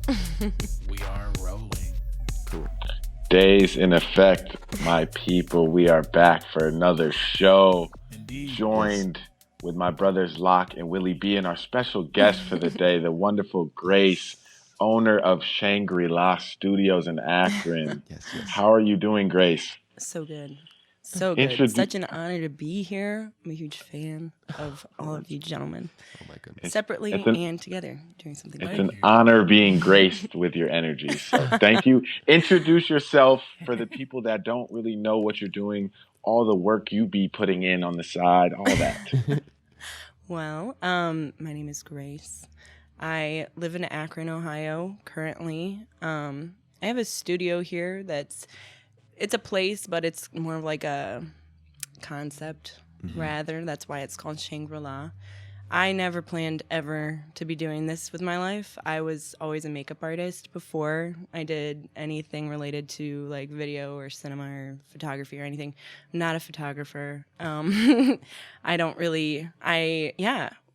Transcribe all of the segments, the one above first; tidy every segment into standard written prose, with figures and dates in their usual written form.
We are rolling. Cool. Daze in effect, my people. We are back for another show. Indeed. Joined with my brothers Locke and Willie B and our special guest for the day, the wonderful Grace, owner of Shangri-La Studios in Akron. Yes. How are you doing, Grace? So good. So good. Such an honor to be here. I'm a huge fan of all of you gentlemen. Oh my goodness. Separately and together doing something It's good. an honor being graced with your energy. So thank you. Introduce yourself for the people that don't really know what you're doing, all the work you be putting in on the side, all that. Well, my name is Grace. I live in Akron, Ohio currently. I have a studio here it's a place, but it's more of like a concept rather. That's why it's called Shangri-La. I never planned ever to be doing this with my life. I was always a makeup artist before I did anything related to like video or cinema or photography or anything. I'm not a photographer. I don't really,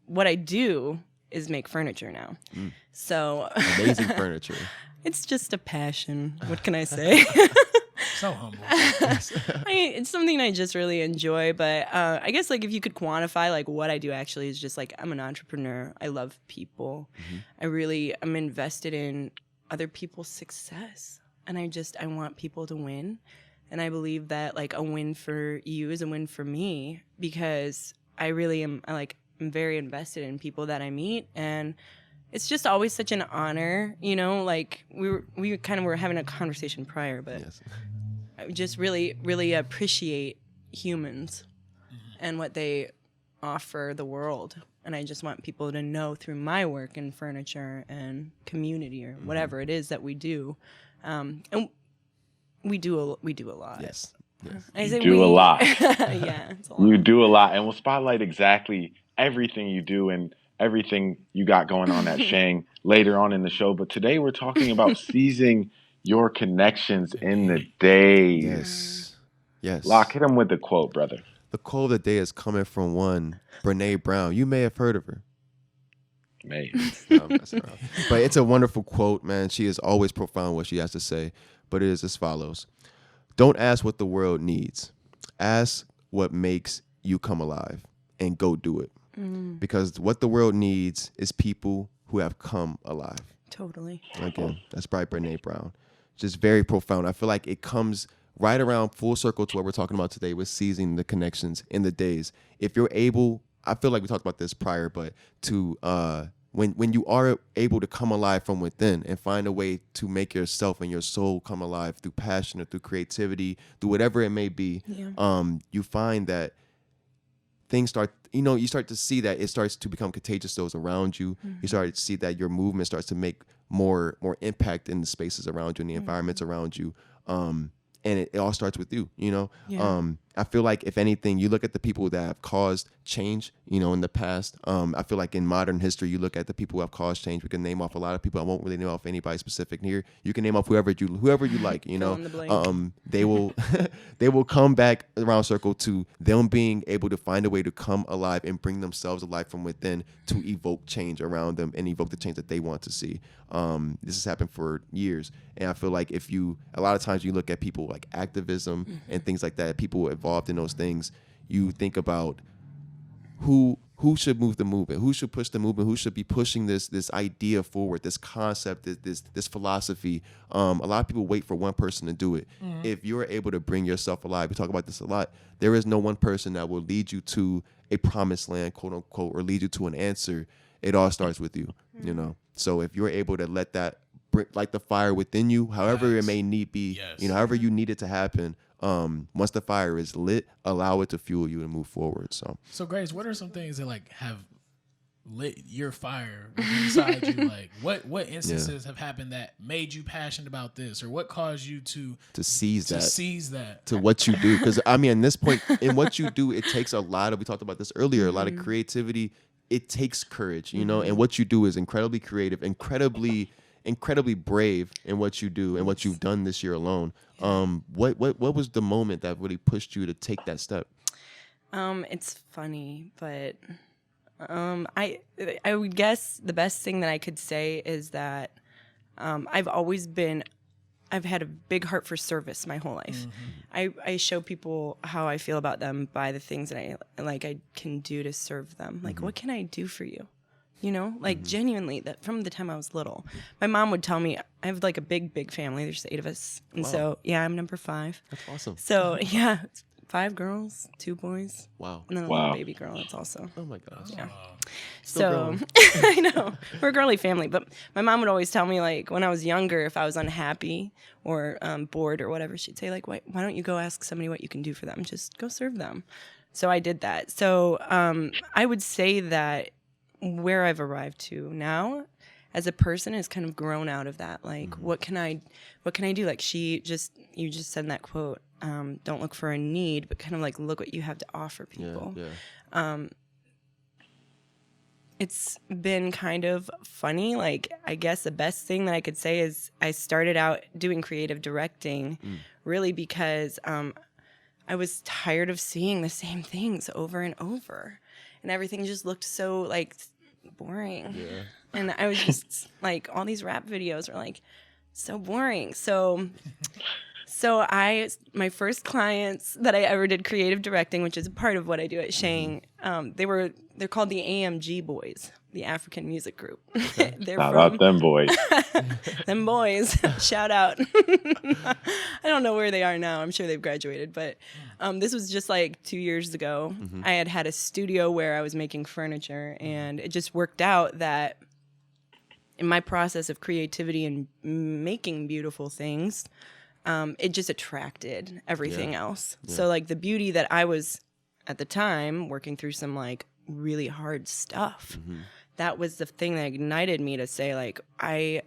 what I do is make furniture now. So Amazing furniture. It's just a passion. What can I say? So humble. It's something I just really enjoy, but I guess like if you could quantify like what I do actually is just like I'm an entrepreneur. I love people. I'm invested in other people's success, and I want people to win, and I believe that like a win for you is a win for me because I really am I'm very invested in people that I meet, and it's just always such an honor, like we kind of were having a conversation prior, but Yes. I just really, really appreciate humans and what they offer the world. And I just want people to know through my work in furniture and community or whatever it is that we do. And we do a lot. Yes. You do a lot. Yeah, it's a lot. You do a lot. And we'll spotlight exactly everything you do and everything you got going on at Shang later on in the show. But today we're talking about seizing your connections in the days. Yes. Locke, hit him with the quote, brother. The quote of the day is coming from one Brene Brown. You may have heard of her. Maybe. No, I'm messing around. But it's a wonderful quote, man. She is always profound what she has to say. But it is as follows. Don't ask what the world needs. Ask what makes you come alive and go do it. Because what the world needs is people who have come alive. Totally. Again, that's by Brene Brown. Just very profound. I feel like it comes right around full circle to what we're talking about today with seizing the connections in the days. If you're able, I feel like we talked about this prior, but to when you are able to come alive from within and find a way to make yourself and your soul come alive through passion or through creativity, through whatever it may be, you find that things start, you start to see that it starts to become contagious to those around you. You start to see that your movement starts to make more impact in the spaces around you and the environments around you. And it all starts with you, I feel like if anything, you look at the people that have caused change, in the past. I feel like in modern history, you look at the people who have caused change. We can name off a lot of people. I won't really name off anybody specific here. You can name off whoever you like, they will come back around circle to them being able to find a way to come alive and bring themselves alive from within to evoke change around them and evoke the change that they want to see. This has happened for years. And I feel like a lot of times you look at people like activism and things like that, people involved in those things, you think about who should move the movement, who should push the movement, who should be pushing this idea forward, this concept, this philosophy. A lot of people wait for one person to do it. If you're able to bring yourself alive, we talk about this a lot, there is no one person that will lead you to a promised land, quote unquote, or lead you to an answer. It all starts with you, So if you're able to let that light the fire within you, however it may need be, however you need it to happen, once the fire is lit, allow it to fuel you and move forward. So Grace, what are some things that like have lit your fire inside you? Like what instances have happened that made you passionate about this, or what caused you to seize that to what you do? Because at this point in what you do, it takes a lot of, we talked about this earlier, a lot of creativity. It takes courage, and what you do is incredibly creative, incredibly brave in what you do and what you've done this year alone. What was the moment that really pushed you to take that step? It's funny, but I would guess the best thing that I could say is that I've had a big heart for service my whole life. I show people how I feel about them by the things that I can do to serve them. Like, what can I do for you? You know, like genuinely, that from the time I was little, my mom would tell me, I have like a big family. There's 8 of us. And so, yeah, I'm number 5. That's awesome. So, yeah, 5 girls, 2 boys. Wow. And then a little baby girl. That's also. Oh my gosh. Yeah. Still So I know we're a girly family, but my mom would always tell me, like, when I was younger, if I was unhappy or bored or whatever, she'd say, like, why don't you go ask somebody what you can do for them? Just go serve them. So I did that. So I would say that where I've arrived to now as a person is kind of grown out of that. Like, what can I do? Like you just said in that quote, don't look for a need, but kind of like look what you have to offer people. Yeah. It's been kind of funny. Like, I guess the best thing that I could say is I started out doing creative directing really because I was tired of seeing the same things over and over. And everything just looked so, like, boring. Yeah. And I was just, like, all these rap videos were, like, so boring. So my first clients that I ever did creative directing, which is a part of what I do at Shang, they're called the AMG Boys, the African music group. They're Shout out them boys. Them boys. Shout out. I don't know where they are now. I'm sure they've graduated, but this was just like 2 years ago. I had a studio where I was making furniture, and it just worked out that in my process of creativity and making beautiful things, it just attracted everything else. Yeah. So, like, the beauty that I was at the time working through some, like, really hard stuff, that was the thing that ignited me to say, like, I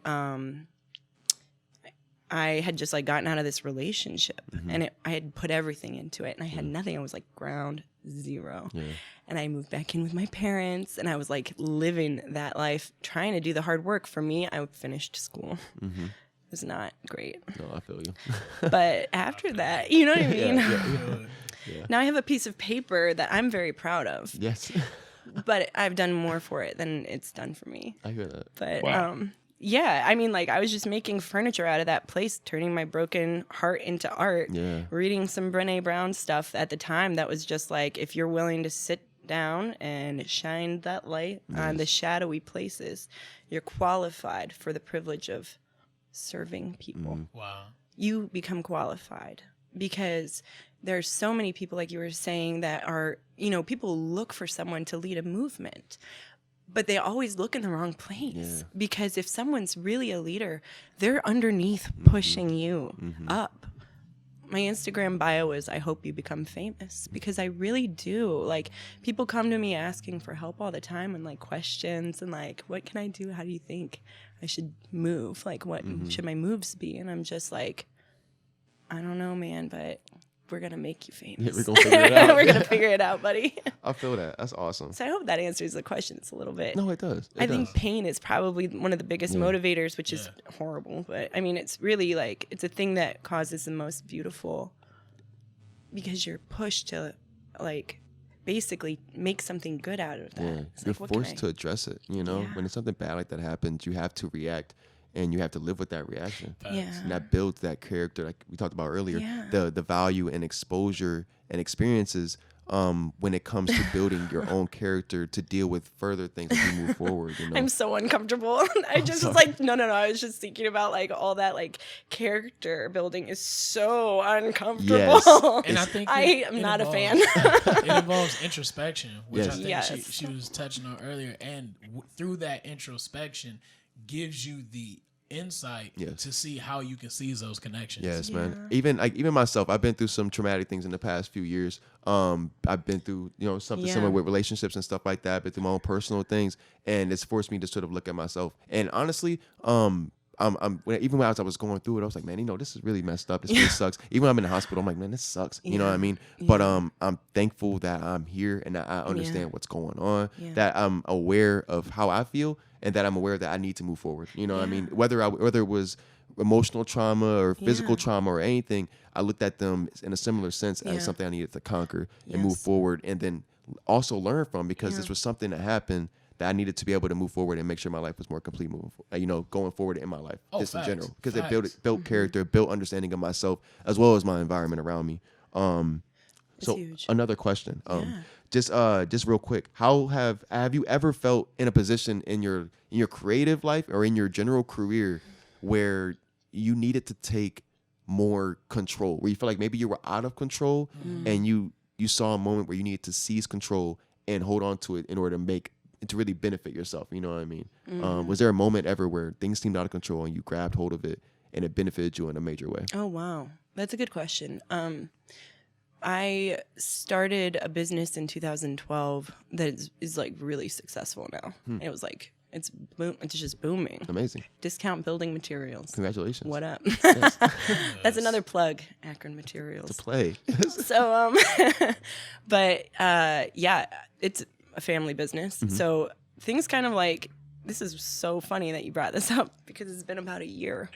had just, like, gotten out of this relationship and I had put everything into it and I had nothing. I was like ground zero. Yeah. And I moved back in with my parents and I was like living that life, trying to do the hard work. For me, I finished school. It was not great. No, I feel you. But after that, you know what I mean? Yeah. Now I have a piece of paper that I'm very proud of. Yes. But I've done more for it than it's done for me. I hear that. But yeah, I mean, like, I was just making furniture out of that place, turning my broken heart into art. Yeah. Reading some Brené Brown stuff at the time that was just like, if you're willing to sit down and shine that light on the shadowy places, you're qualified for the privilege of serving people. Wow. You become qualified because there's so many people, like you were saying, that are, you know, people look for someone to lead a movement, but they always look in the wrong place. Yeah. Because if someone's really a leader, they're underneath pushing you up. My Instagram bio is, I hope you become famous, because I really do. Like, people come to me asking for help all the time and, like, questions and, like, what can I do? How do you think I should move? Like, what should my moves be? And I'm just like, I don't know, man, but we're going to make you famous. Yeah, we're going to figure it out. We're going to figure it out, buddy. I feel that. That's awesome. So I hope that answers the questions a little bit. No, it does. I think pain is probably one of the biggest motivators, which is horrible. But, I mean, it's really, like, it's a thing that causes the most beautiful, because you're pushed to, like, basically make something good out of that. Yeah. You're like, forced to address it, you know? When it's something bad like that happens, you have to react. And you have to live with that reaction. Yeah. And that builds that character, like we talked about earlier, the value and exposure and experiences when it comes to building your own character to deal with further things as you move forward. You know? I'm so uncomfortable. I just was like, no. I was just thinking about, like, all that, like, character building is so uncomfortable. Yes. And I think I'm not a fan. It involves introspection, which I think she was touching on earlier. And through that introspection, gives you the insight to see how you can seize those connections. Yes, man. Even myself, I've been through some traumatic things in the past few years. I've been through, you know, something similar with relationships and stuff like that. I've been through my own personal things, and it's forced me to sort of look at myself. And honestly, even when I was going through it, I was like, man, you know, this is really messed up. This really sucks. Even when I'm in the hospital, I'm like, man, this sucks. You know what I mean? But I'm thankful that I'm here and that I understand what's going on. That I'm aware of how I feel. And that I'm aware that I need to move forward. You know what I mean? Whether it was emotional trauma or physical trauma or anything, I looked at them in a similar sense as something I needed to conquer and move forward, and then also learn from, because this was something that happened that I needed to be able to move forward and make sure my life was more complete going forward in my life, just in general. Because it built character, built understanding of myself as well as my environment around me. So huge. Another question. Just real quick, have you ever felt in a position in your creative life or in your general career where you needed to take more control, where you feel like maybe you were out of control and you saw a moment where you needed to seize control and hold on to it in order to really benefit yourself? You know what I mean? Was there a moment ever where things seemed out of control and you grabbed hold of it and it benefited you in a major way? Oh, wow. That's a good question. I started a business in 2012 that is like really successful now. It was like, it's just booming. Amazing. Discount Building Materials. Congratulations. What up? Yes. That's another plug, Akron Materials. To play. So, but yeah, it's a family business. So things kind of like, this is so funny that you brought this up because it's been about a year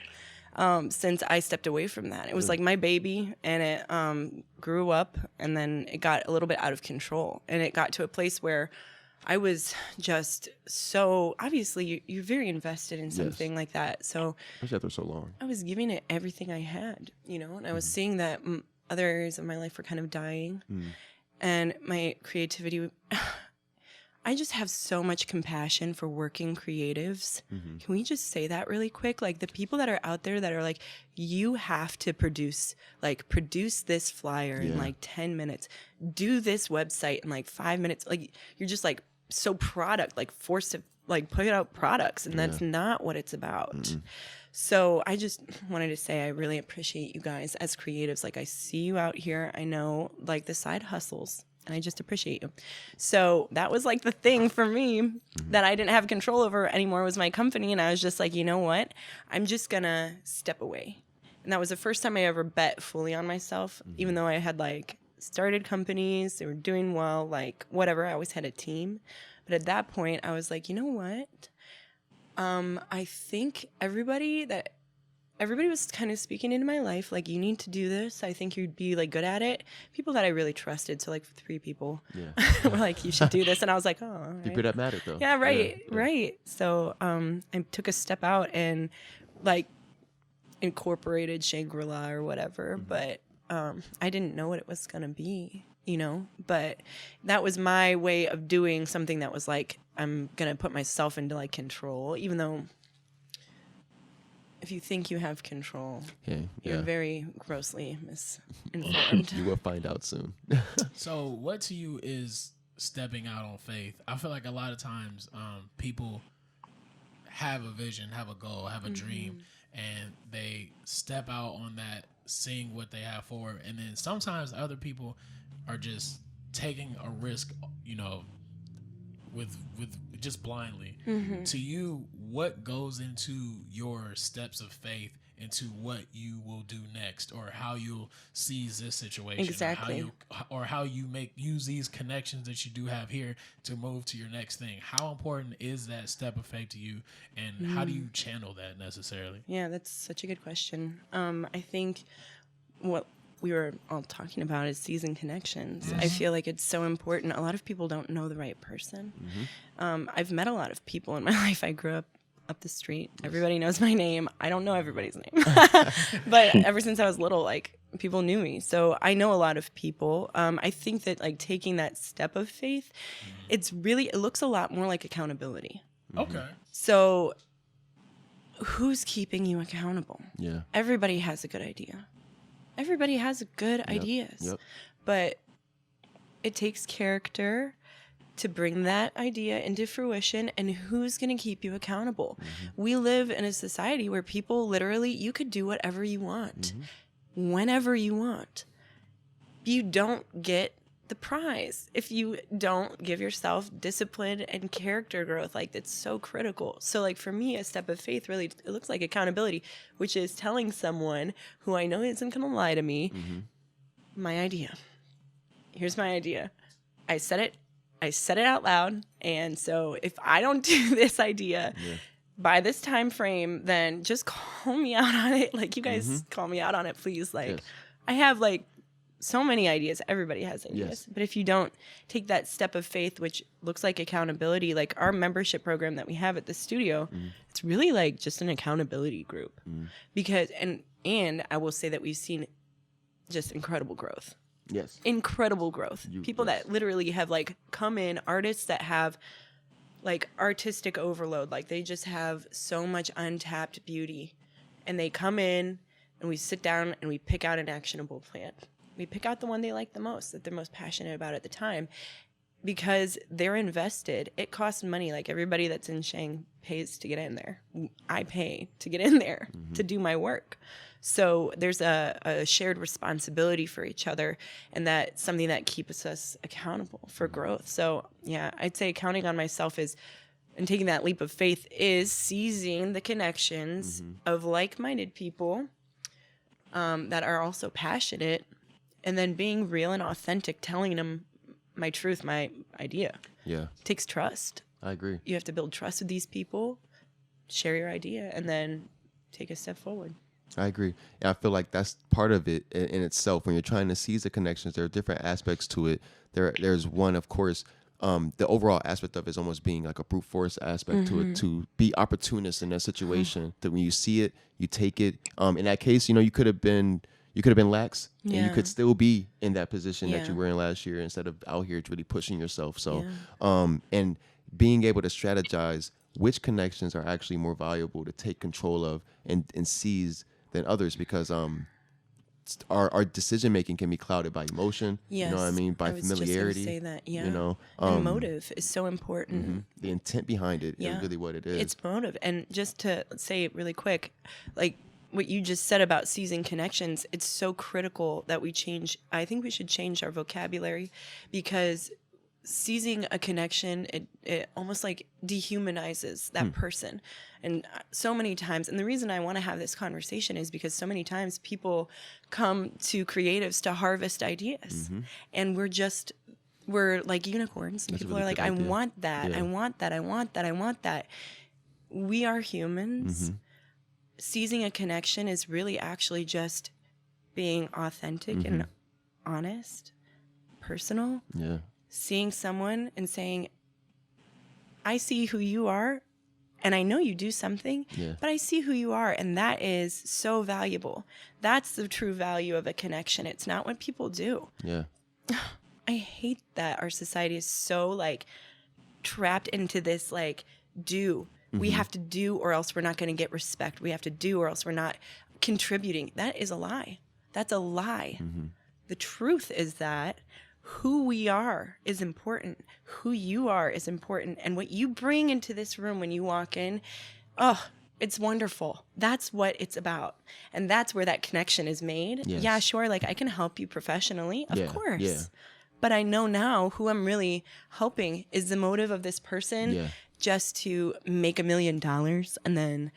since I stepped away from that. It was like my baby, and it grew up, and then it got a little bit out of control, and it got to a place where I was just so, obviously you're very invested in something like that. So especially after so long, I was giving it everything I had, and I was seeing that other areas of my life were kind of dying, and my creativity. I just have so much compassion for working creatives. Can we just say that really quick? Like the people that are out there that are like, you have to produce this flyer in like 10 minutes, do this website in like 5 minutes. Like you're just like so forced to like put out products, and that's not what it's about. So I just wanted to say I really appreciate you guys as creatives. Like I see you out here. I know like the side hustles. And I just appreciate you. So that was like the thing for me that I didn't have control over anymore was my company. And I was just like, you know what? I'm just going to step away. And that was the first time I ever bet fully on myself, even though I had like started companies. They were doing well, like whatever. I always had a team. But at that point, I was like, you know what? I think everybody was kind of speaking into my life, like, you need to do this. I think you'd be, like, good at it. People that I really trusted, so, like, 3 people were like, you should do this. And I was like, oh, all right. People that mattered, though. Yeah, right, right. So I took a step out and, like, incorporated Shangri-La or whatever. But I didn't know what it was going to be, But that was my way of doing something that was, like, I'm going to put myself into, like, control, even though... If you think you have control, you're very grossly misinformed. You will find out soon. So what to you is stepping out on faith? I feel like a lot of times people have a vision, have a goal, have a dream, and they step out on that, seeing what they have forward. And then sometimes other people are just taking a risk, with just blindly. To you, what goes into your steps of faith into what you will do next, or how you'll seize this situation, exactly, or how you use these connections that you do have here to move to your next thing? How important is that step of faith to you, and how do you channel that necessarily? Yeah, that's such a good question. I think what we were all talking about is seizing connections. I feel like it's so important. A lot of people don't know the right person. I've met a lot of people in my life. I grew up the street. Everybody knows my name. I don't know everybody's name. But ever since I was little, like, people knew me. So I know a lot of people. I think that, like, taking that step of faith, it looks a lot more like accountability. Okay. So who's keeping you accountable? Yeah. Everybody has a good idea. Everybody has good ideas, but it takes character to bring that idea into fruition, and who's going to keep you accountable? We live in a society where people literally, you could do whatever you want, whenever you want. You don't get the prize if you don't give yourself discipline and character growth. Like, that's so critical. So, like, for me, a step of faith really, it looks like accountability, which is telling someone who I know isn't going to lie to me, my idea. Here's my idea. I said it out loud. And so if I don't do this idea by this time frame, then just call me out on it. Like, you guys call me out on it, please. Like, I have like so many ideas. Everybody has ideas. Yes. But if you don't take that step of faith, which looks like accountability, like our membership program that we have at the studio, it's really like just an accountability group. Because, and I will say that we've seen just incredible growth. Yes. Incredible growth. People that literally have like come in, artists that have like artistic overload, like they just have so much untapped beauty, and they come in and we sit down and we pick out an actionable plan. We pick out the one they like the most, that they're most passionate about at the time, because they're invested. It costs money. Like everybody that's in Shang pays to get in there. I pay to get in there to do my work. So there's a shared responsibility for each other, and that's something that keeps us accountable for growth. So yeah, I'd say counting on myself and taking that leap of faith is seizing the connections of like-minded people that are also passionate, and then being real and authentic, telling them my truth, my idea. Yeah. It takes trust. I agree. You have to build trust with these people, share your idea, and then take a step forward. I agree. And I feel like that's part of it in itself. When you're trying to seize the connections, there are different aspects to it. There's one, of course, the overall aspect of it is almost being like a brute force aspect to it, to be opportunist in that situation. That when you see it, you take it. In that case, you could have been lax, and you could still be in that position that you were in last year instead of out here really pushing yourself. So, and being able to strategize which connections are actually more valuable to take control of and seize than others, because our decision making can be clouded by emotion. Yes, you know what I mean, by familiarity. Just gonna say that, yeah. You know, and motive is so important. The intent behind it is really what it is. It's motive. And just to say it really quick, like what you just said about seizing connections, it's so critical that we change. I think we should change our vocabulary, because seizing a connection, it almost like dehumanizes that person. And so many times, and the reason I want to have this conversation is because so many times people come to creatives to harvest ideas, and we're like unicorns. That's People a really are like, good I idea. want that, Yeah. I want that, I want that, I want that. We are humans. Seizing a connection is really actually just being authentic and honest, personal. Yeah. Seeing someone and saying, I see who you are, and I know you do something, but I see who you are, and that is so valuable. That's the true value of a connection. It's not what people do. Yeah. I hate that our society is so like trapped into this like do. We have to do, or else we're not going to get respect. We have to do, or else we're not contributing. That is a lie. That's a lie. The truth is that who we are is important. Who you are is important. And what you bring into this room when you walk in, it's wonderful. That's what it's about. And that's where that connection is made. Yes. Yeah, sure. Like I can help you professionally, of course. Yeah. But I know now who I'm really helping is the motive of this person just to make $1 million and then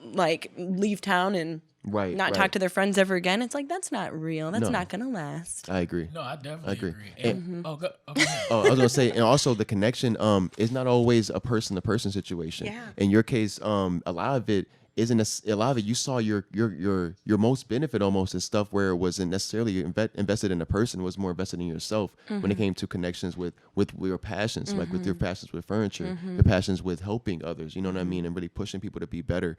like leave town and not talk to their friends ever again. It's like, that's not real. That's not going to last. I agree. No, I definitely agree. And, go ahead. I was going to say, and also the connection is not always a person-to-person situation. Yeah. In your case, a lot of it isn't a lot of it. You saw your most benefit almost in stuff where it wasn't necessarily invested in a person. It was more invested in yourself when it came to connections with your passions, like with your passions with furniture, your passions with helping others. You know what I mean, and really pushing people to be better.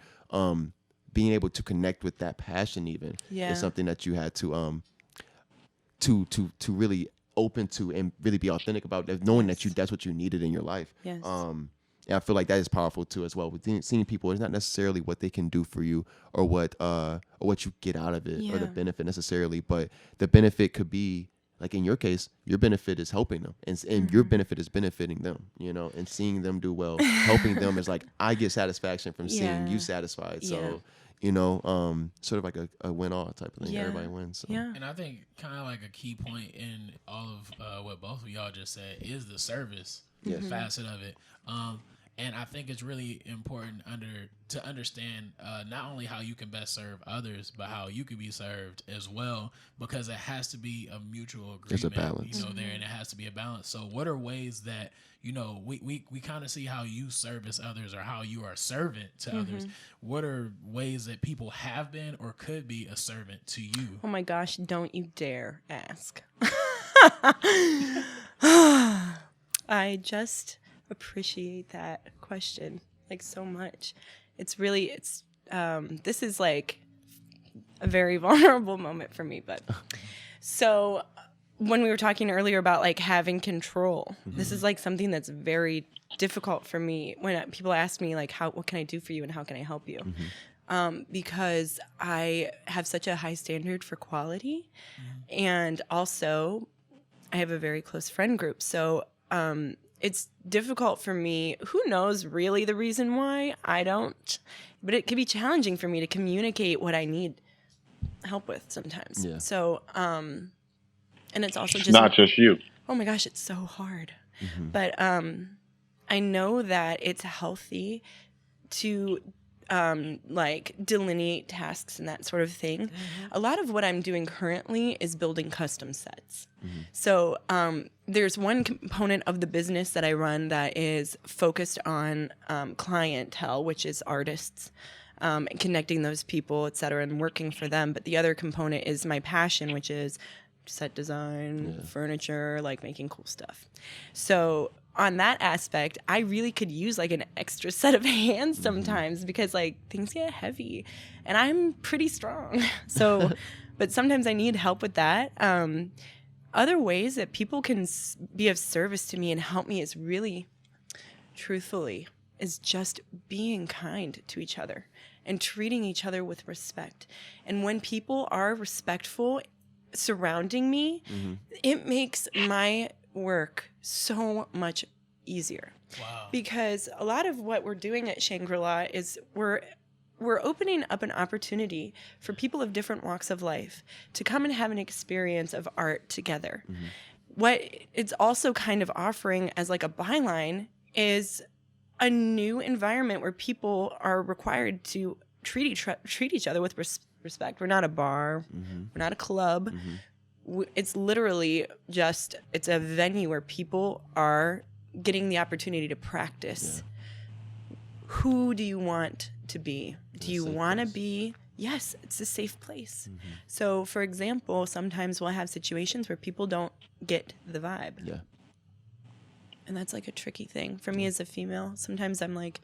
Being able to connect with that passion even is something that you had to really open to and really be authentic about, knowing that that's what you needed in your life. Yes. And I feel like that is powerful too as well. With seeing people, it's not necessarily what they can do for you or what you get out of it or the benefit necessarily, but the benefit could be, like in your case, your benefit is helping them, and your benefit is benefiting them, and seeing them do well, helping them is like, I get satisfaction from seeing you satisfied. So, sort of like a win-all type of thing. Everybody wins. So. Yeah. And I think kind of like a key point in all of what both of y'all just said is the service facet of it. And I think it's really important to understand not only how you can best serve others, but how you can be served as well, because it has to be a mutual agreement. There's a balance. There, and it has to be a balance. So what are ways that, we kind of see how you service others or how you are a servant to others. What are ways that people have been or could be a servant to you? Oh my gosh, don't you dare ask. I just appreciate that question like so much. This is like a very vulnerable moment for me, but so when we were talking earlier about like having control, this is like something that's very difficult for me when people ask me like, what can I do for you and how can I help you? Because I have such a high standard for quality, and also I have a very close friend group. So it's difficult for me. Who knows really the reason why? I don't. But it can be challenging for me to communicate what I need help with sometimes. Yeah. So, and it's also just not just you. Oh my gosh, it's so hard. But I know that it's healthy to like delineate tasks and that sort of thing. A lot of what I'm doing currently is building custom sets. So there's one component of the business that I run that is focused on clientele, which is artists, connecting those people, et cetera, and working for them. But the other component is my passion, which is set design, furniture, like making cool stuff. So on that aspect, I really could use like an extra set of hands sometimes because like things get heavy and I'm pretty strong. So, but sometimes I need help with that. Other ways that people can be of service to me and help me is really, truthfully, is just being kind to each other and treating each other with respect. And when people are respectful surrounding me, it makes my work so much easier. Wow. Because a lot of what we're doing at Shangri-La is we're opening up an opportunity for people of different walks of life to come and have an experience of art together. What it's also kind of offering as like a byline is a new environment where people are required to treat each other with respect. We're not a bar. We're not a club. It's literally just, it's a venue where people are getting the opportunity to practice. Who do you want to be? Do you want to be? Yes, it's a safe place. So, for example, sometimes we'll have situations where people don't get the vibe. And that's like a tricky thing for me as a female. Sometimes I'm like,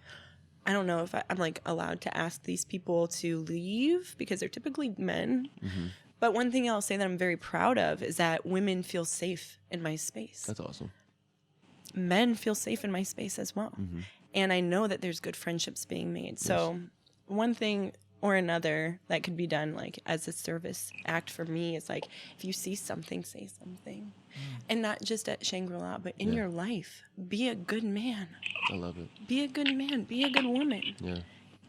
I don't know if I'm like allowed to ask these people to leave because they're typically men. But one thing I'll say that I'm very proud of is that women feel safe in my space. That's awesome. Men feel safe in my space as well. And I know that there's good friendships being made. So one thing or another that could be done like as a service act for me is like, if you see something, say something. And not just at Shangri-La, but in your life. Be a good man. I love it. Be a good man. Be a good woman.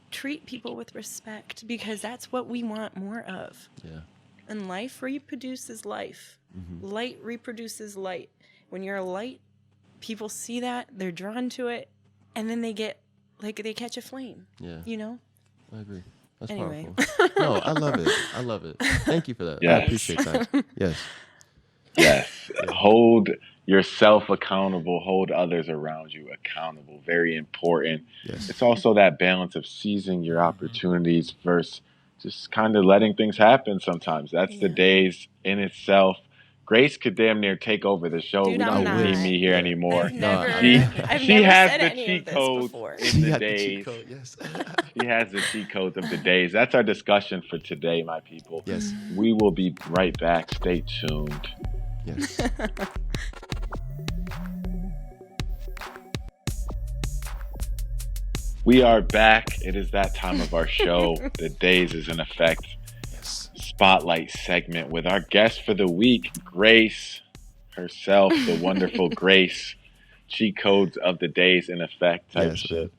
Treat people with respect because that's what we want more of. And life reproduces life. Light reproduces light. When you're a light, people see that, they're drawn to it, and then they get, like, they catch a flame. You know? I agree. That's anyway. powerful. No, I love it. I love it. Thank you for that. I appreciate that. Yes. Hold yourself accountable. Hold others around you accountable. Very important. It's also that balance of seizing your opportunities versus just kind of letting things happen sometimes. That's the Daze in itself. Grace could damn near take over the show. Dude, we don't need me here anymore. I've she never has said the any cheat of this codes before. in the Daze. She has the cheat codes of the Daze. That's our discussion for today, my people. We will be right back. Stay tuned. We are back. It is that time of our show. The Daze is in effect. Spotlight segment with our guest for the week, Grace herself, the wonderful Grace. Cheat codes of the Daze in effect type shit.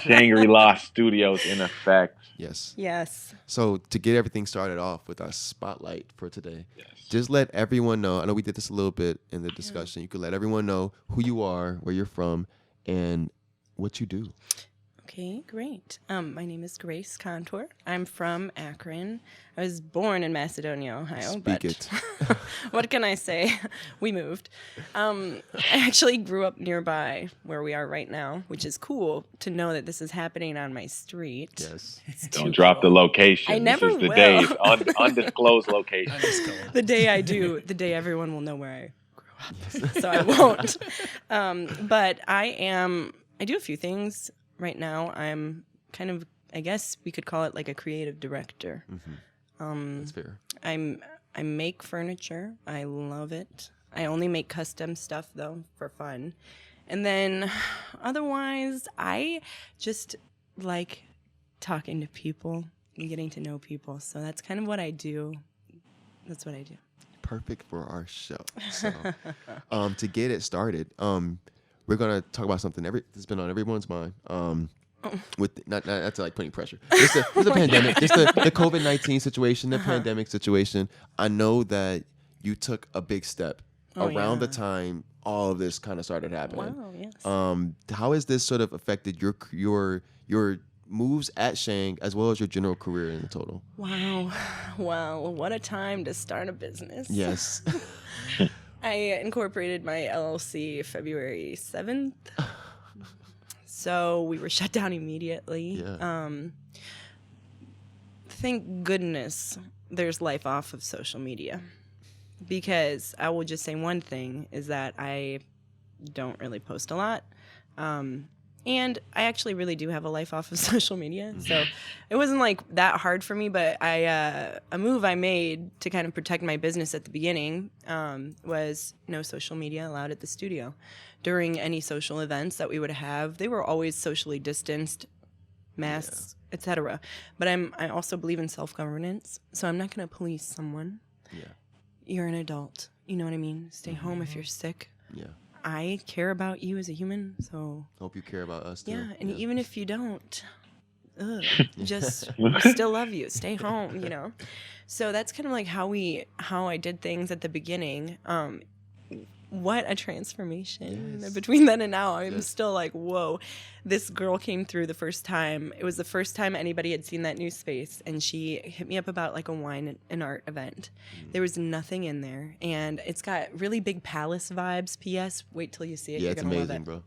Shangri-La Studios in effect. Yes. So to get everything started off with our spotlight for today, just let everyone know. I know we did this a little bit in the discussion. You could let everyone know who you are, where you're from, and what you do. Okay, great. My name is Grace Contour. I'm from Akron. I was born in Macedonia, Ohio. Speak it. What can I say? We moved. I actually grew up nearby where we are right now, which is cool to know that this is happening on my street. Yes. Don't drop the location. I never This is the will. Daze, undisclosed location. The day I do, the day everyone will know where I grew up. So I won't. But I do a few things. Right now, I'm kind of, I guess we could call it like a creative director. Mm-hmm. That's fair. I make furniture. I love it. I only make custom stuff, though, for fun. And then otherwise, I just like talking to people and getting to know people. So that's kind of what I do. That's what I do. Perfect for our show. So, to get it started, we're gonna talk about something that's been on everyone's mind. With not to like putting pressure. It's the pandemic. It's the COVID-19 situation, the pandemic situation. I know that you took a big step around the time all of this kind of started happening. Wow, yes. How has this sort of affected your moves at Shang as well as your general career in the total? Wow, what a time to start a business. Yes. I incorporated my LLC February 7th. So we were shut down immediately. Yeah. Thank goodness there's life off of social media. Because I will just say one thing is that I don't really post a lot. And I actually really do have a life off of social media. So it wasn't like that hard for me, but a move I made to kind of protect my business at the beginning was no social media allowed at the studio. During any social events that we would have, they were always socially distanced, masks, etc. But I also believe in self-governance, so I'm not going to police someone. Yeah. You're an adult. You know what I mean? Stay home if you're sick. Yeah. I care about you as a human, so hope you care about us too. yeah, and even if you don't, just we still love you. Stay home, you know. So that's kind of like how I did things at the beginning. What a transformation. Yes. Between then and now. I'm still like, whoa. This girl came through the first time. It was the first time anybody had seen that new space, and she hit me up about like a wine and art event. There was nothing in there, and it's got really big palace vibes. P.S. Wait till you see it. Yeah, You're it's gonna love amazing, it. bro.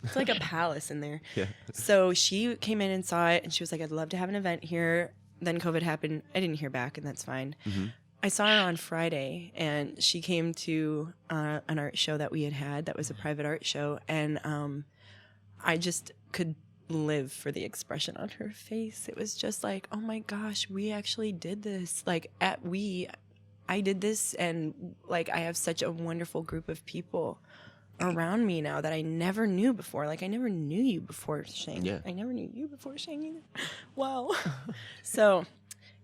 It's like a palace in there. Yeah. So she came in and saw it, and she was like, I'd love to have an event here. Then COVID happened. I didn't hear back, and that's fine. Mm-hmm. I saw her on Friday, and she came to an art show that we had that was a private art show, and I just could live for the expression on her face. It was just like, oh my gosh, we actually did this. Like, I did this, and like I have such a wonderful group of people around me now that I never knew before. Like, I never knew you before, Shang. Yeah. I never knew you before, Shang, either. Wow. So,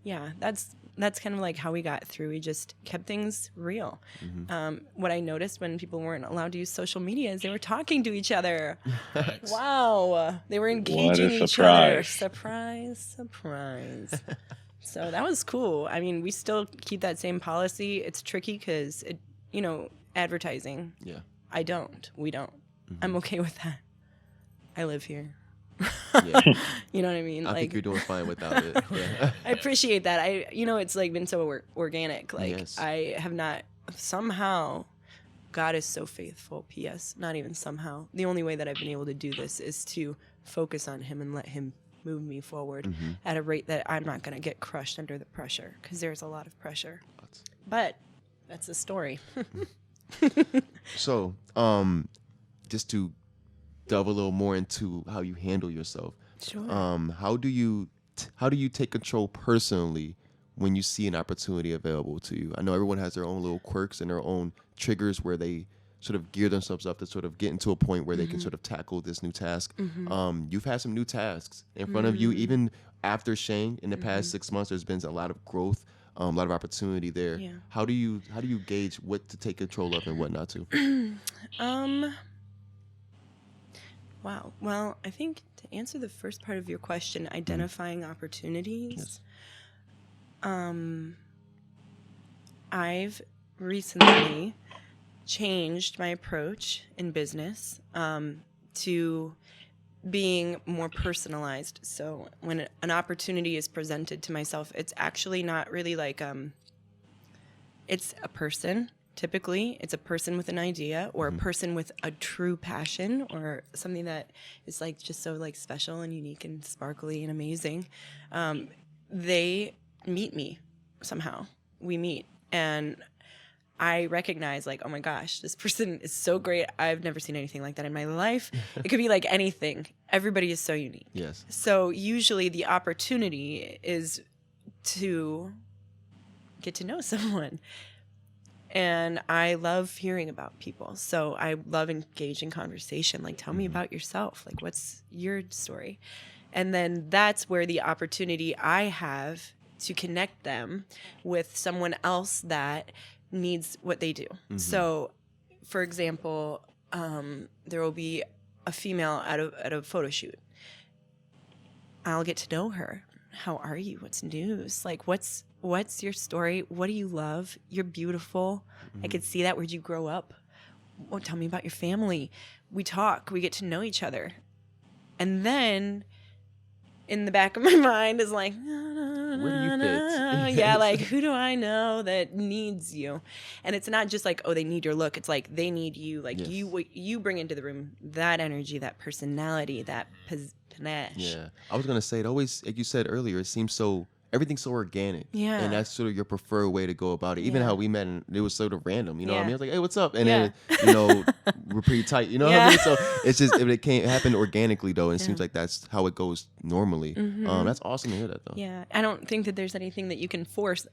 yeah, that's kind of like how we got through. We just kept things real. Mm-hmm. What I noticed when people weren't allowed to use social media is they were talking to each other. Wow. They were engaging each other. Surprise. So that was cool. I mean, we still keep that same policy. It's tricky because, advertising. Yeah. We don't. Mm-hmm. I'm okay with that. I live here. Yeah. You know what I mean? I think you're doing fine without it. Yeah. I appreciate that. It's like been so organic. Like, yes. I have not somehow. God is so faithful. P.S. Not even somehow. The only way that I've been able to do this is to focus on Him and let Him move me forward at a rate that I'm not going to get crushed under the pressure, because there's a lot of pressure. But that's the story. So, just to delve a little more into how you handle yourself. Sure. How do you take control personally when you see an opportunity available to you? I know everyone has their own little quirks and their own triggers where they sort of gear themselves up to sort of get into a point where they can sort of tackle this new task. You've had some new tasks in front of you, even after Shang. In the past 6 months, there's been a lot of growth, a lot of opportunity there. Yeah. How do you gauge what to take control of and what not to? Wow. Well, I think to answer the first part of your question, identifying opportunities, Yes. I've recently changed my approach in business to being more personalized. So when an opportunity is presented to myself, it's actually not really like it's a person. Typically, it's a person with an idea or a person with a true passion or something that is like just so like special and unique and sparkly and amazing. They meet me somehow. We meet and I recognize like, oh my gosh, this person is so great. I've never seen anything like that in my life. It could be like anything. Everybody is so unique. Yes. So usually the opportunity is to get to know someone. And I love hearing about people. So I love engaging conversation. Like, tell me about yourself. Like, what's your story? And then that's where the opportunity I have to connect them with someone else that needs what they do. So, for example, there will be a female at a photo shoot. I'll get to know her. How are you? What's news? Like, what's your story? What do you love? You're beautiful. I could see that. Where'd you grow up? Well, tell me about your family. We talk. We get to know each other. And then in the back of my mind is like, where do you fit? Yeah, like, who do I know that needs you? And it's not just like, oh, they need your look. It's like they need you. Like, you bring into the room that energy, that personality, that panache. Yeah. I was going to say, it always, like you said earlier, it seems so, everything's so organic. Yeah. And that's sort of your preferred way to go about it. Even how we met, and it was sort of random. You know what I mean? I was like, hey, what's up? And then, you know, we're pretty tight. You know what I mean? So it's just, it happened organically, though. And it seems like that's how it goes normally. That's awesome to hear that, though. Yeah. I don't think that there's anything that you can force.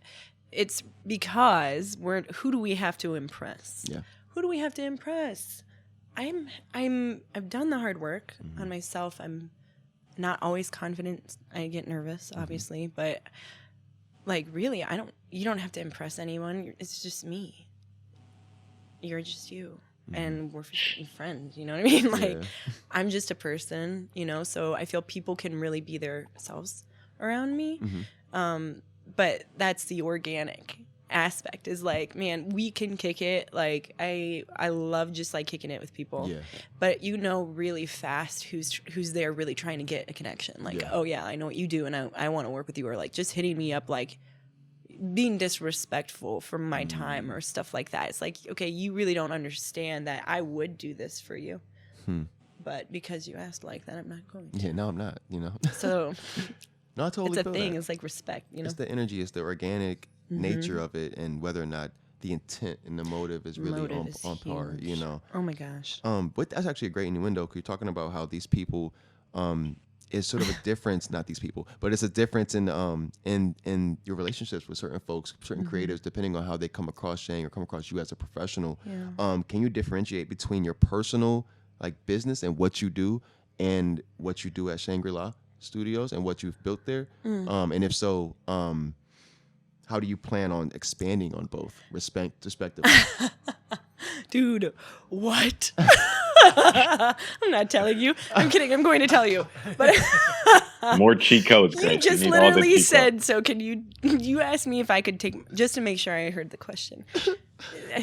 It's because who do we have to impress? Yeah. Who do we have to impress? I've done the hard work on myself. I'm not always confident. I get nervous, obviously, but like, really, you don't have to impress anyone. It's just me. You're just you. And we're friends, you know what I mean? Like, I'm just a person, you know, so I feel people can really be themselves around me. But that's the organic aspect, is like, man, we can kick it. Like, I love just like kicking it with people. Yeah. But you know really fast who's there really trying to get a connection. Like, oh yeah, I know what you do and I want to work with you, or like just hitting me up like being disrespectful for my time or stuff like that. It's like, okay, you really don't understand that I would do this for you. But because you asked like that, I'm not going to. Yeah, no, I'm not, you know. So no, I totally it's a thing. That. It's like respect, you know. It's the energy, it's the organic nature of it, and whether or not the intent and the motive is really on par, you know. Oh my gosh. But that's actually a great innuendo, because you're talking about how these people is sort of a difference, not these people, but it's a difference in your relationships with certain folks, certain creatives, depending on how they come across Shang or come across you as a professional. Can you differentiate between your personal like business and what you do and what you do at Shangri-La Studios and what you've built there? And if so, how do you plan on expanding on both respectively? Dude, what? I'm not telling you. I'm kidding. I'm going to tell you. But more cheat codes. You just literally said, so can you asked me if I could take, just to make sure I heard the question.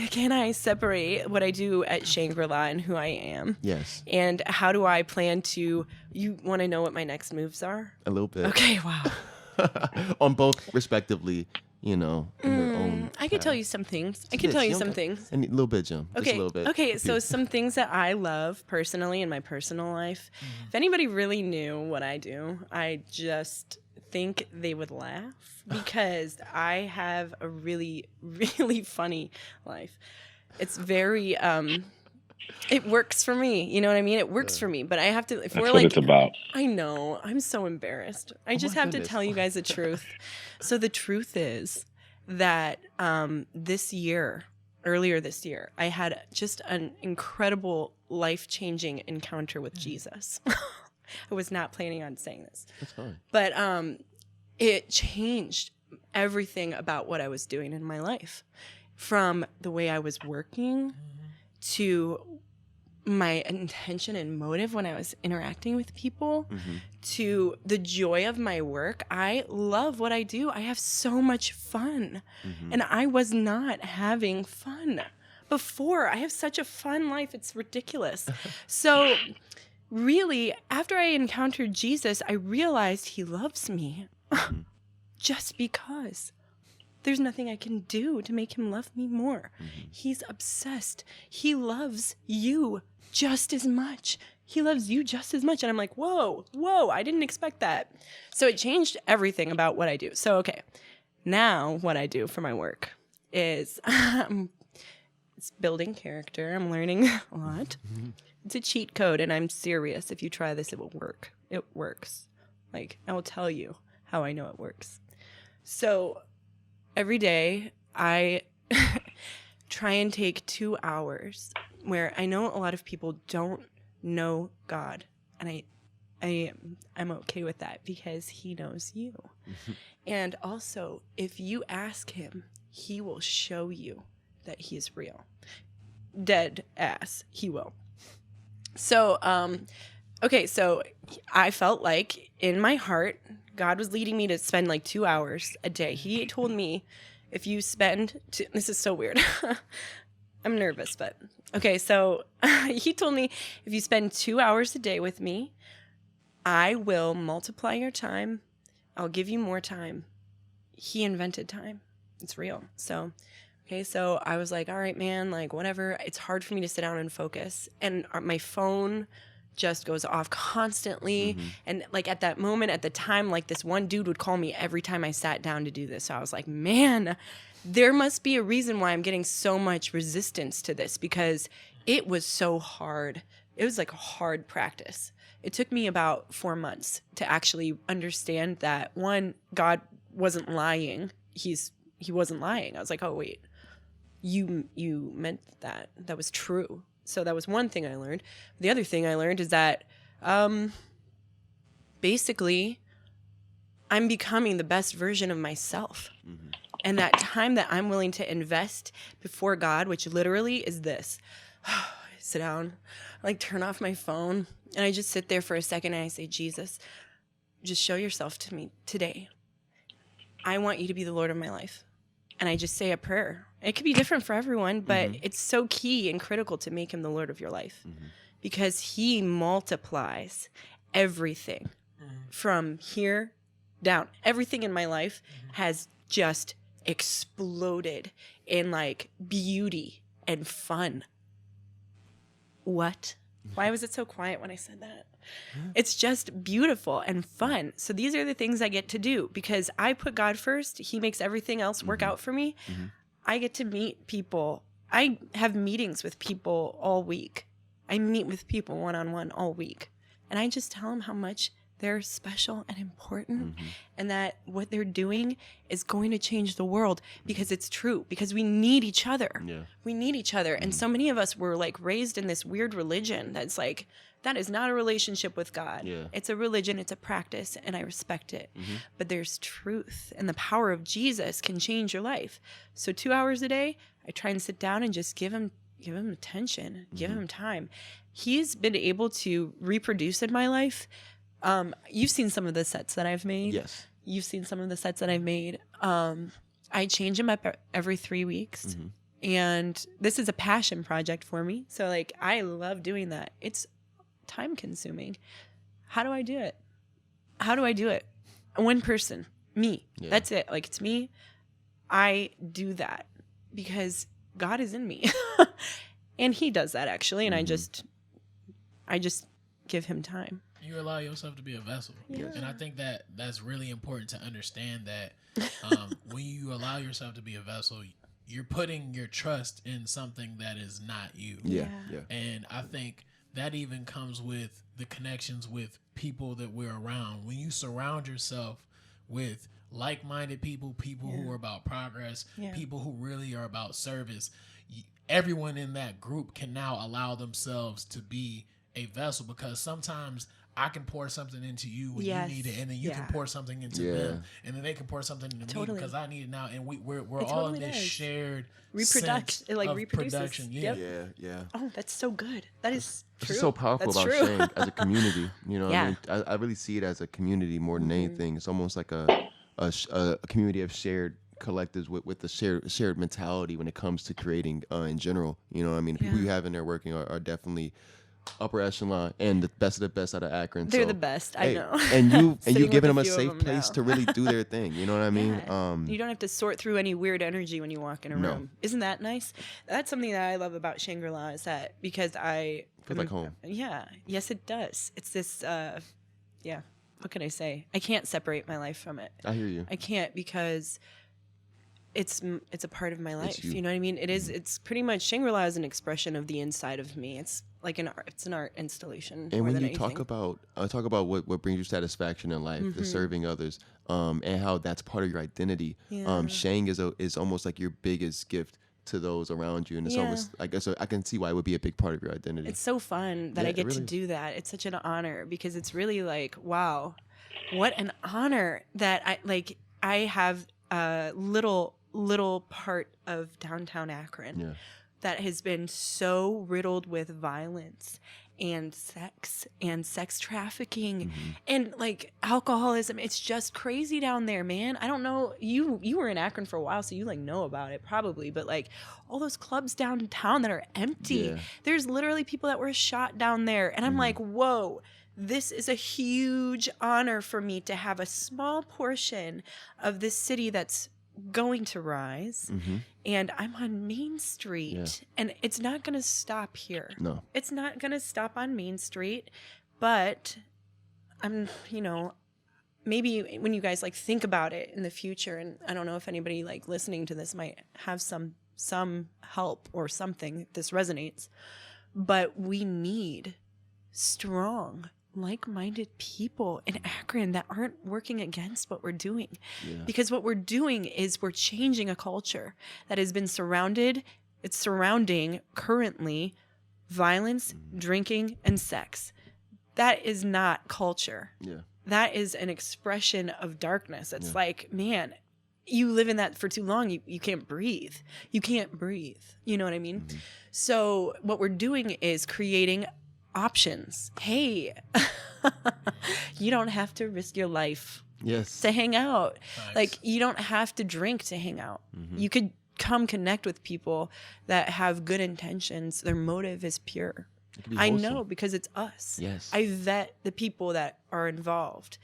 Can I separate what I do at Shangri-La and who I am? Yes. And how do I plan to, you want to know what my next moves are? A little bit. Okay, wow. On both respectively, you know, in their own I could tell you some things. I can tell you some things. And a little bit, Jim. Okay. Just a little bit. Okay, so some things that I love personally in my personal life. If anybody really knew what I do, I just think they would laugh, because I have a really, really funny life. It's very it works for me. You know what I mean? It works for me. But I have to, if we're like, what it's about. I know. I'm so embarrassed. I just have to tell you guys the truth. So the truth is that earlier this year, I had just an incredible life-changing encounter with Jesus. I was not planning on saying this. That's fine. But it changed everything about what I was doing in my life. From the way I was working to my intention and motive when I was interacting with people, to the joy of my work. I love what I do. I have so much fun. And I was not having fun before. I have such a fun life. It's ridiculous. So really, after I encountered Jesus, I realized he loves me just because. There's nothing I can do to make him love me more. He's obsessed. He loves you just as much. He loves you just as much. And I'm like, whoa, I didn't expect that. So it changed everything about what I do. So, okay, now what I do for my work is it's building character. I'm learning a lot. It's a cheat code, and I'm serious. If you try this, it will work. It works. Like, I will tell you how I know it works. So every day I try and take 2 hours where I know a lot of people don't know God, and I'm okay with that because he knows you. And also, if you ask him, he will show you that he is real. Dead ass, he will. So, okay, so I felt like in my heart, God was leading me to spend like 2 hours a day. He told me, if you spend, this is so weird. I'm nervous, but okay. So he told me, if you spend 2 hours a day with me, I will multiply your time. I'll give you more time. He invented time. It's real. So, okay. So I was like, all right, man, like whatever. It's hard for me to sit down and focus. And my phone just goes off constantly. And like at that moment, at the time, like this one dude would call me every time I sat down to do this. So I was like, man, there must be a reason why I'm getting so much resistance to this, because it was so hard. It was like a hard practice. It took me about 4 months to actually understand that, one, God wasn't lying. He wasn't lying. I was like, oh wait, you meant that. That was true. So that was one thing I learned. The other thing I learned is that basically I'm becoming the best version of myself. And that time that I'm willing to invest before God, which literally is this. I sit down, like turn off my phone, and I just sit there for a second and I say, Jesus, just show yourself to me today. I want you to be the Lord of my life. And I just say a prayer. It could be different for everyone, but it's so key and critical to make him the Lord of your life, because he multiplies everything from here down. Everything in my life has just exploded in like beauty and fun. What? Why was it so quiet when I said that? It's just beautiful and fun. So these are the things I get to do because I put God first. He makes everything else work out for me. I get to meet people. I have meetings with people all week. I meet with people one-on-one all week. And I just tell them how much they're special and important and that what they're doing is going to change the world, because it's true, because we need each other. We need each other. And so many of us were like raised in this weird religion that's like, that is not a relationship with God. It's a religion, it's a practice, and I respect it. But there's truth, and the power of Jesus can change your life. So 2 hours a day, I try and sit down and just give him attention, give him time. He's been able to reproduce in my life. You've seen some of the sets that I've made. Yes. You've seen some of the sets that I've made. I change them up every 3 weeks. And this is a passion project for me. So like, I love doing that. It's time consuming. How do I do it? One person, me. That's it. Like, it's me. I do that because God is in me. And he does that actually. And I just give him time. You allow yourself to be a vessel. And I think that that's really important to understand, that when you allow yourself to be a vessel, you're putting your trust in something that is not you. And I think that even comes with the connections with people that we're around. When you surround yourself with like-minded people who are about progress, people who really are about service, everyone in that group can now allow themselves to be a vessel, because sometimes I can pour something into you when you need it, and then you can pour something into them, and then they can pour something into me because I need it now, and we're all in this shared reproduction, like reproduces. Production. Oh, that's so good. That is true. It's so powerful that's about true. Shang as a community. You know, I mean, I really see it as a community more than anything. It's almost like a community of shared collectives with the shared mentality when it comes to creating in general. You know, I mean, the people you have in there working are definitely upper echelon and the best of the best out of Akron. They're so, the best. I know. And you Sitting giving them with a a few of safe them place now. to really do their thing. You know what I mean? Yeah. You don't have to sort through any weird energy when you walk in a No. room. Isn't that nice? That's something that I love about Shangri-La is that because I Feels like home. Yeah. Yes, it does. It's this. Yeah. What can I say? I can't separate my life from it. I hear you. I can't because it's a part of my life. you. You know what I mean? It is. It's pretty much Shangri-La is an expression of the inside of me. It's like an art. It's an art installation. And more when than you anything. talk about what brings you satisfaction in life, the serving others, and how that's part of your identity. Yeah. Shang is almost like your biggest gift to those around you, and it's almost I guess I can see why it would be a big part of your identity. It's so fun that Yeah, I get it to really do that. It's such an honor because it's really like, wow, what an honor that I have a little part of downtown Akron Yeah. that has been so riddled with violence and sex trafficking and like alcoholism. It's just crazy down there, man. I don't know. You were in Akron for a while, so you like know about it probably, but like all those clubs downtown that are empty. Yeah. There's literally people that were shot down there. And I'm like, whoa, this is a huge honor for me to have a small portion of this city that's going to rise. And I'm on Main Street. Yeah. And it's not going to stop here. No. It's not going to stop on Main Street. But I'm, maybe when you guys like think about it in the future, and I don't know if anybody like listening to this might have some help or something if this resonates, but we need strong, like-minded people in Akron that aren't working against what we're doing. Yeah. Because what we're doing is we're changing a culture that has been surrounding currently violence, drinking, and sex. That is not culture. Yeah. That is an expression of darkness. It's like, man, you live in that for too long, you can't breathe. You can't breathe. You know what I mean? So what we're doing is creating options. Hey, you don't have to risk your life Yes. to hang out. Nice. Like, you don't have to drink to hang out. You could come connect with people that have good intentions. Their motive is pure. It could be I wholesome. know because it's us. Yes. I vet the people that are involved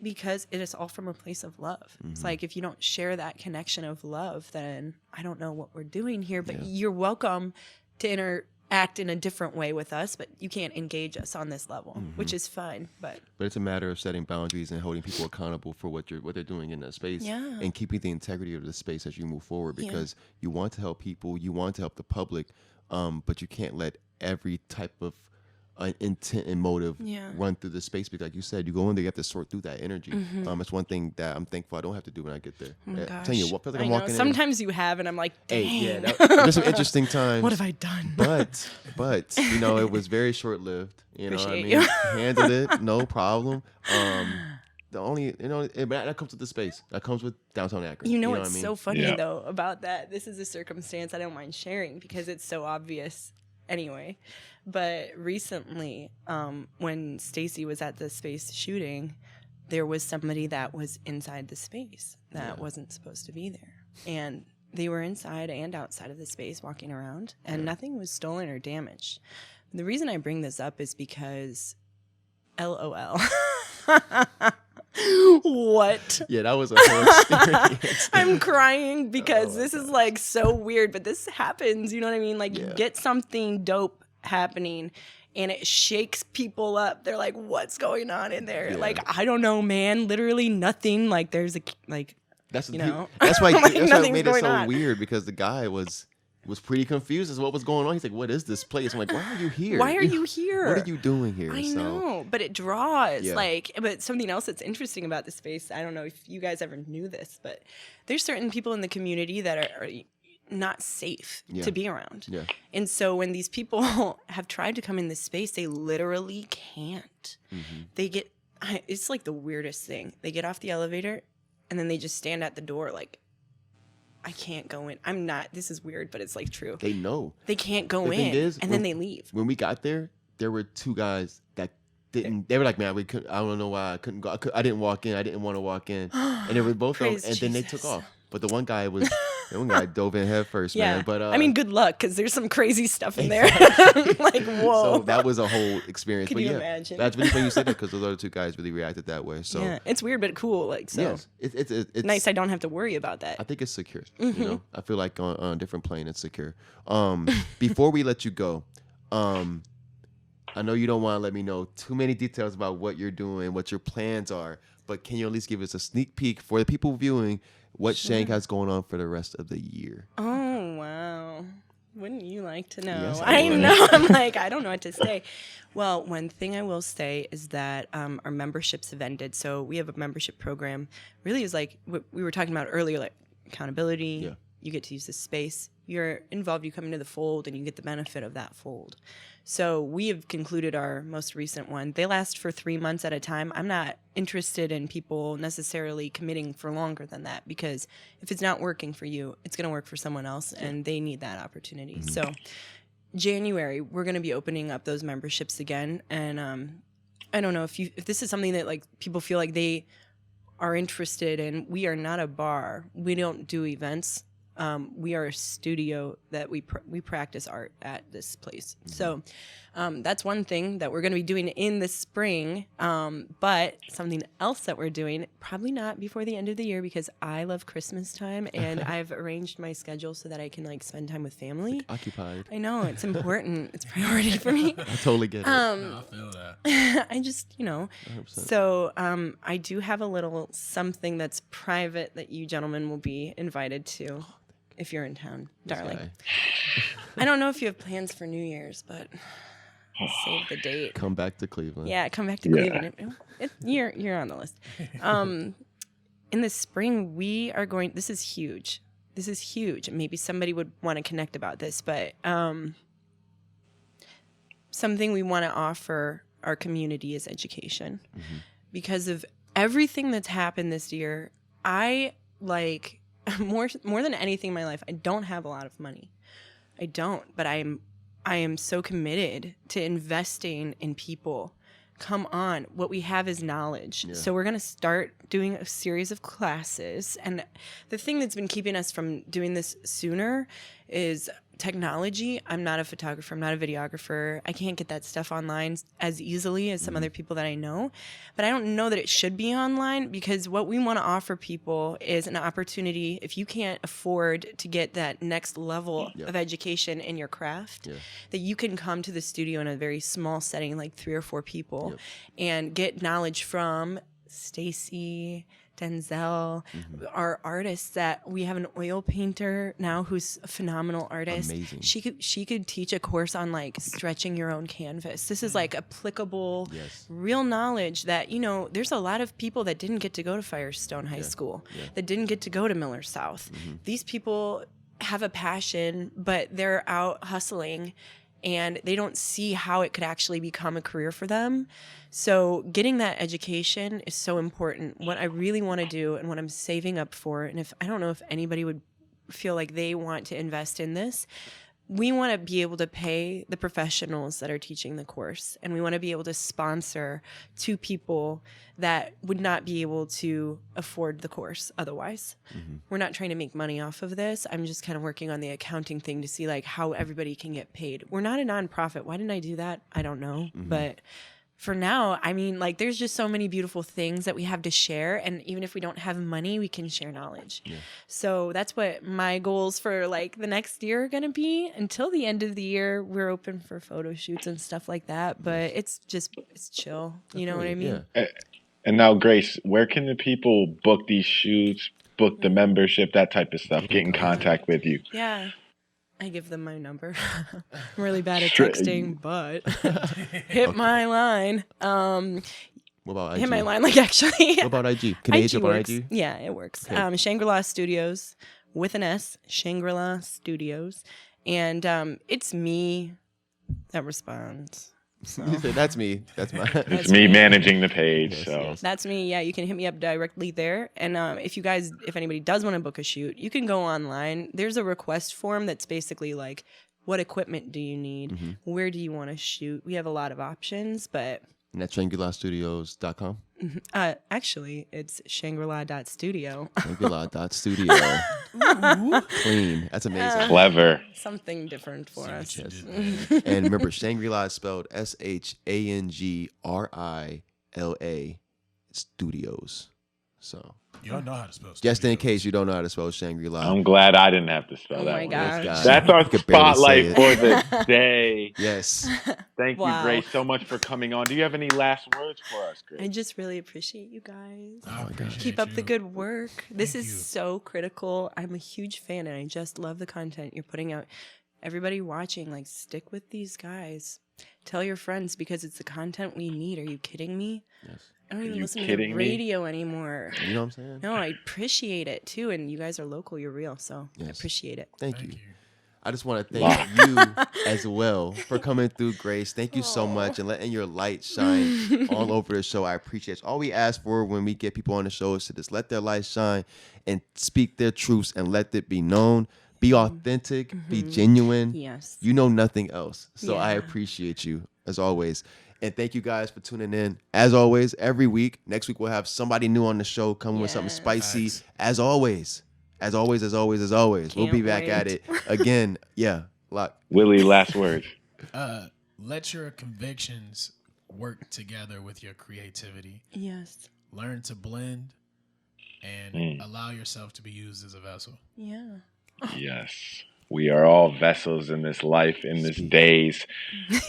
because it is all from a place of love. It's like if you don't share that connection of love, then I don't know what we're doing here, but you're welcome to interact in a different way with us, but you can't engage us on this level, which is fine. But it's a matter of setting boundaries and holding people accountable for what they're doing in that space, Yeah. and keeping the integrity of the space as you move forward. Because you want to help people, you want to help the public, but you can't let every type of intent and motive run through the space. Because, like you said, you go in there, you have to sort through that energy. It's one thing that I'm thankful I don't have to do when I get there. oh I'm gosh, telling you, what feels like I I'm know. walking in. Sometimes you have, and I'm like, dang. Hey, there's some interesting times. What have I done? But it was very short lived. You know what I Appreciate mean? Handled it, no problem. The only but that comes with the space. That comes with downtown Akron. You know what what's I mean? so funny Yeah. though about that? This is a circumstance I don't mind sharing because it's so obvious anyway. But recently, when Stacy was at the space shooting, there was somebody that was inside the space that wasn't supposed to be there. And they were inside and outside of the space walking around, and nothing was stolen or damaged. The reason I bring this up is because LOL. What? Yeah, that was a whole experience. I'm crying because this is like so weird, but this happens. You know what I mean? Like you get something dope happening and it shakes people up. They're like, what's going on in there? Yeah. Like, I don't know, man. Literally nothing. Like there's That's you know? That's why Like, that's why it nothing's made it going so on. weird, because the guy was pretty confused as to what was going on. He's like, "What is this place?" I'm like, "Why are you here? Why are you here? What are you doing here?" I know, but it draws. Yeah. But something else that's interesting about the space, I don't know if you guys ever knew this, but there's certain people in the community that are not safe to be around. Yeah. And so when these people have tried to come in this space, they literally can't. They get, it's like the weirdest thing. They get off the elevator and then they just stand at the door like, I can't go in. I'm not, this is weird, but it's like true. They know. They can't go The thing in. is, and then they leave. When we got there were two guys that didn't. They were like, "Man, we couldn't. I don't know why I couldn't go. I didn't walk in. I didn't want to walk in." And they were both of them, Praise and then they took Jesus. off. But the one guy was That one guy dove in head first, man. But I mean, good luck, because there's some crazy stuff in there. Like, whoa. So that was a whole experience. Could you imagine? That's really funny you said that, because those other two guys really reacted that way. So yeah, it's weird but cool. Like, so yes, it's nice. I don't have to worry about that. I think it's secure. You know, I feel like on a different plane, it's secure. Before we let you go, I know you don't want to let me know too many details about what you're doing, what your plans are, but can you at least give us a sneak peek for the people viewing what Shang has going on for the rest of the year? Oh, wow. Wouldn't you like to know? Yes, I know. I'm like, I don't know what to say. Well, one thing I will say is that our memberships have ended. So we have a membership program. Really is like what we were talking about earlier, like accountability. Yeah. You get to use this space. You're involved. You come into the fold, and you get the benefit of that fold. So we have concluded our most recent one. They last for 3 months at a time. I'm not interested in people necessarily committing for longer than that, because if it's not working for you, it's going to work for someone else, and they need that opportunity. Mm-hmm. So January, we're going to be opening up those memberships again. And I don't know if this is something that like people feel like they are interested in. We are not a bar. We don't do events. We are a studio that we practice art at this place. Mm-hmm. So that's one thing that we're going to be doing in the spring. But something else that we're doing, probably not before the end of the year, because I love Christmas time, and I've arranged my schedule so that I can like spend time with family. Like occupied. I know, it's important. It's priority for me. I totally get it. No, I feel that. I just, 100%. So I do have a little something that's private that you gentlemen will be invited to. If you're in town, darling. I don't know if you have plans for New Year's, but I'll save the date. Come back to Cleveland. Yeah, come back to Cleveland. You're on the list. In the spring, we are going. This is huge. Maybe somebody would want to connect about this, but something we want to offer our community is education. Mm-hmm. Because of everything that's happened this year, I like. More than anything in my life, I don't have a lot of money. I don't, but I am so committed to investing in people. Come on, what we have is knowledge. Yeah. So we're going to start doing a series of classes. And the thing that's been keeping us from doing this sooner is technology. I'm not a photographer. I'm not a videographer. I can't get that stuff online as easily as some other people that I know. But I don't know that it should be online, because what we want to offer people is an opportunity. If you can't afford to get that next level of education in your craft, that you can come to the studio in a very small setting, like 3 or 4 people, and get knowledge from Stacy, Denzel, our artists. That we have an oil painter now who's a phenomenal artist. Amazing. She could teach a course on like stretching your own canvas. This is like applicable, real knowledge that, there's a lot of people that didn't get to go to Firestone High School, that didn't get to go to Miller South. Mm-hmm. These people have a passion, but they're out hustling, and they don't see how it could actually become a career for them. So getting that education is so important. What I really want to do, and what I'm saving up for, and I don't know if anybody would feel like they want to invest in this, we want to be able to pay the professionals that are teaching the course, and we want to be able to sponsor 2 people that would not be able to afford the course otherwise. Mm-hmm. We're not trying to make money off of this. I'm just kind of working on the accounting thing to see like how everybody can get paid. We're not a nonprofit. Why didn't I do that? I don't know. Mm-hmm. But for now, I mean, like, there's just so many beautiful things that we have to share. And even if we don't have money, we can share knowledge. Yeah. So that's what my goals for like the next year are going to be. Until the end of the year, we're open for photo shoots and stuff like that. But it's chill. You know what I mean? Yeah. And now, Grace, where can the people book these shoots, book the membership, that type of stuff, get in contact with you? Yeah. I give them my number. I'm really bad at texting, but hit my line. What about IG? Hit my line, like, actually. What about IG? Can you up on IG? Yeah, it works. Okay. Shangri-La Studios with an S, Shangri-La Studios. And it's me that responds. So. That's me. It's me managing the page. Yes. That's me. Yeah, you can hit me up directly there. And if anybody does want to book a shoot, you can go online. There's a request form that's basically like, what equipment do you need? Mm-hmm. Where do you want to shoot? We have a lot of options, but And that's shangri-lastudios.com. Actually, it's Shangri-La.studio. Shangri-La.studio. Clean. That's amazing. Clever. Something different for us. Yes. And remember, Shangri-La is spelled SHANGRILA Studios. So you don't know how to spell just in studios. case you don't know how to spell Shangri-La. I'm glad I didn't have to spell Oh that my one. gosh. That's our You could barely say spotlight for the day. Yes. Thank you, Wow. Grace, so much for coming on. Do you have any last words for us, Grace? I just really appreciate you guys. I appreciate Keep up you. the good work. This Thank is you. so critical. I'm a huge fan and I just love the content you're putting out. Everybody watching, like, stick with these guys. Tell your friends because it's the content we need. Are you kidding me? Yes. I don't Are even you listen to kidding me? radio anymore. You know what I'm saying? No, I appreciate it too. And you guys are local. You're real. So I Yes. appreciate it. Thank Thank you. you. I just want to thank you as well for coming through, Grace. Thank you so much and letting your light shine all over the show. I appreciate it. All we ask for when we get people on the show is to just let their light shine and speak their truths and let it be known. Be authentic, be genuine. Yes. You know nothing else. So I Yeah. appreciate you as always. And thank you guys for tuning in. As always, every week. Next week we'll have somebody new on the show coming with something Yes. spicy. Facts. As always. We'll be Can't back at wait. it again. Yeah. Lock. Willie, last words. Let your convictions work together with your creativity. Yes. Learn to blend and allow yourself to be used as a vessel. Yeah. Yes. We are all vessels in this life, in this days.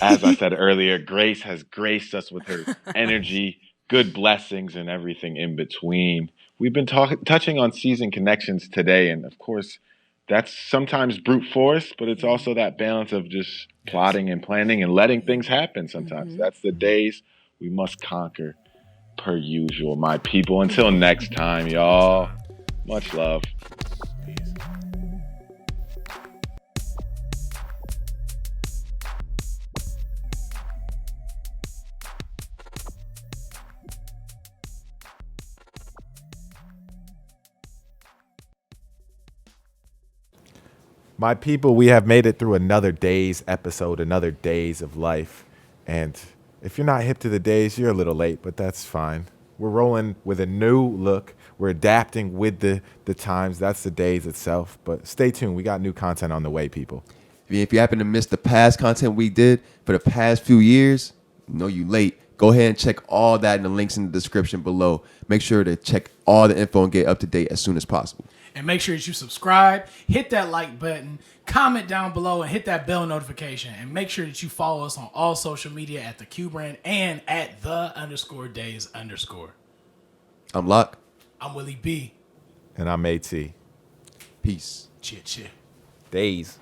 As I said earlier, Grace has graced us with her energy, good blessings, and everything in between. We've been touching on season connections today, and of course, that's sometimes brute force, but it's also that balance of just plotting and planning and letting things happen sometimes. That's the days we must conquer per usual, my people. Until next time, y'all. Much love. Peace. My people, we have made it through another Daze episode, another Days of life. And if you're not hip to the Days, you're a little late, but that's fine. We're rolling with a new look. We're adapting with the times. That's the Days itself. But stay tuned. We got new content on the way, people. If you happen to miss the past content we did for the past few years, know you late. Go ahead and check all that in the links in the description below. Make sure to check all the info and get up to date as soon as possible. And make sure that you subscribe, hit that like button, comment down below, and hit that bell notification. And make sure that you follow us on all social media at the Q Brand and at _Daze_. I'm Locke. I'm Willie B. And I'm AT. Peace. Chit. Daze.